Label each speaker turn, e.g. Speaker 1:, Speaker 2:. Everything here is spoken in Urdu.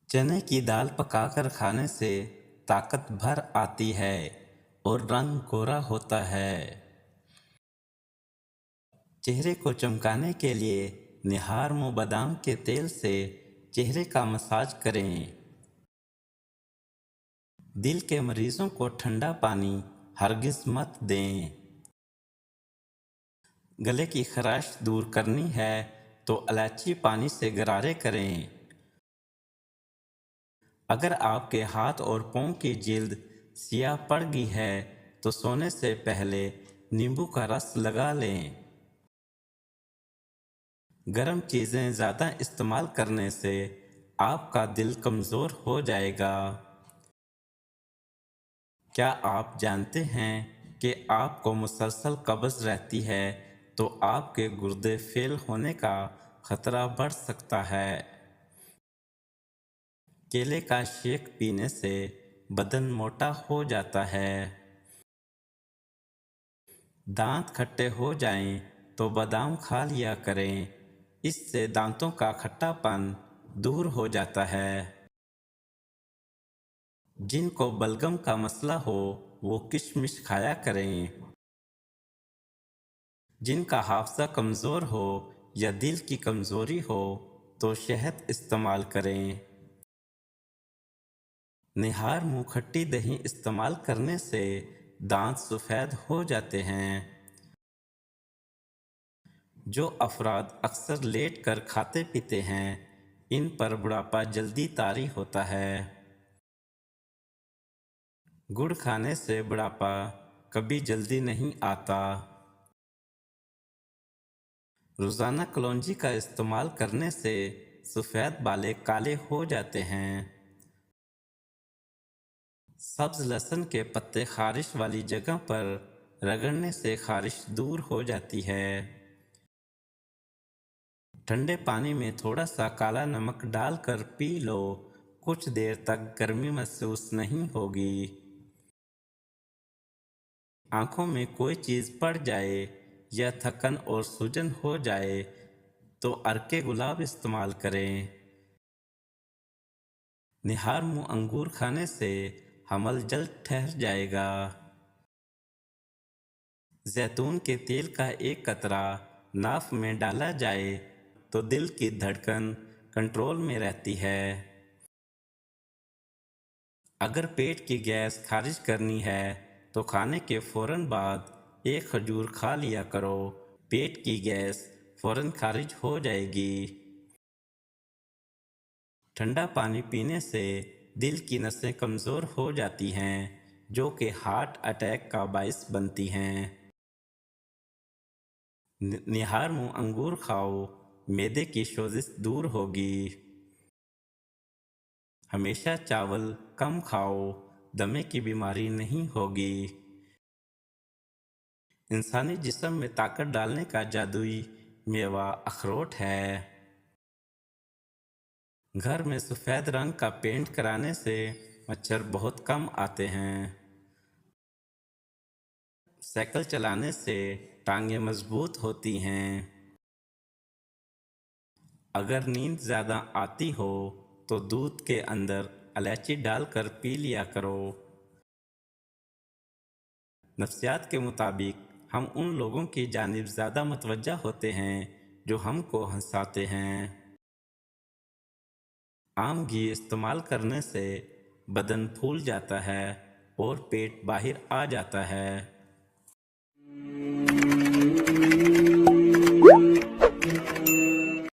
Speaker 1: چنے کی دال پکا کر کھانے سے طاقت بھر آتی ہے اور رنگ گورا ہوتا ہے۔ چہرے کو چمکانے کے لیے نہار منہ بادام کے تیل سے چہرے کا مساج کریں۔ دل کے مریضوں کو ٹھنڈا پانی ہرگز مت دیں۔ گلے کی خراش دور کرنی ہے تو الائچی پانی سے غرارے کریں۔ اگر آپ کے ہاتھ اور پاؤں کی جلد سیاہ پڑ گئی ہے تو سونے سے پہلے نیمبو کا رس لگا لیں۔ گرم چیزیں زیادہ استعمال کرنے سے آپ کا دل کمزور ہو جائے گا۔ کیا آپ جانتے ہیں کہ آپ کو مسلسل قبض رہتی ہے تو آپ کے گردے فیل ہونے کا خطرہ بڑھ سکتا ہے۔ کیلے کا شیک پینے سے بدن موٹا ہو جاتا ہے۔ دانت کھٹے ہو جائیں تو بادام کھا لیا کریں، اس سے دانتوں کا کھٹا پن دور ہو جاتا ہے۔ جن کو بلغم کا مسئلہ ہو وہ کشمش کھایا کریں۔ جن کا حافظہ کمزور ہو یا دل کی کمزوری ہو تو شہد استعمال کریں۔ نہار منہ کھٹی دہی استعمال کرنے سے دانت سفید ہو جاتے ہیں۔ جو افراد اکثر لیٹ کر کھاتے پیتے ہیں ان پر بڑھاپا جلدی طاری ہوتا ہے۔ گڑ کھانے سے بڑھاپا کبھی جلدی نہیں آتا۔ روزانہ کلونجی کا استعمال کرنے سے سفید بالیں کالے ہو جاتے ہیں۔ سبز لہسن کے پتے خارش والی جگہ پر رگڑنے سے خارش دور ہو جاتی ہے۔ ٹھنڈے پانی میں تھوڑا سا کالا نمک ڈال کر پی لو، کچھ دیر تک گرمی محسوس نہیں ہوگی۔ آنکھوں میں کوئی چیز پڑ جائے یا تھکن اور سوجن ہو جائے تو عرق گلاب استعمال کریں۔ نہار منہ انگور کھانے سے حمل جلد ٹھہر جائے گا۔ زیتون کے تیل کا ایک قطرہ ناف میں ڈالا جائے تو دل کی دھڑکن کنٹرول میں رہتی ہے۔ اگر پیٹ کی گیس خارج کرنی ہے تو کھانے کے فوراً بعد ایک کھجور کھا لیا کرو، پیٹ کی گیس فوراً خارج ہو جائے گی۔ ٹھنڈا پانی پینے سے دل کی نسیں کمزور ہو جاتی ہیں جو کہ ہارٹ اٹیک کا باعث بنتی ہیں۔ نہار منہ انگور کھاؤ، معدے کی سوزش دور ہوگی۔ ہمیشہ چاول کم کھاؤ، دمے کی بیماری نہیں ہوگی۔ انسانی جسم میں طاقت ڈالنے کا جادوئی میوہ اخروٹ ہے۔ گھر میں سفید رنگ کا پینٹ کرانے سے مچھر بہت کم آتے ہیں۔ سائیکل چلانے سے ٹانگیں مضبوط ہوتی ہیں۔ اگر نیند زیادہ آتی ہو تو دودھ کے اندر الائچی ڈال کر پی لیا کرو۔ نفسیات کے مطابق ہم ان لوگوں کی جانب زیادہ متوجہ ہوتے ہیں جو ہم کو ہنساتے ہیں۔ عام گھی استعمال کرنے سے بدن پھول جاتا ہے اور پیٹ باہر آ جاتا ہے۔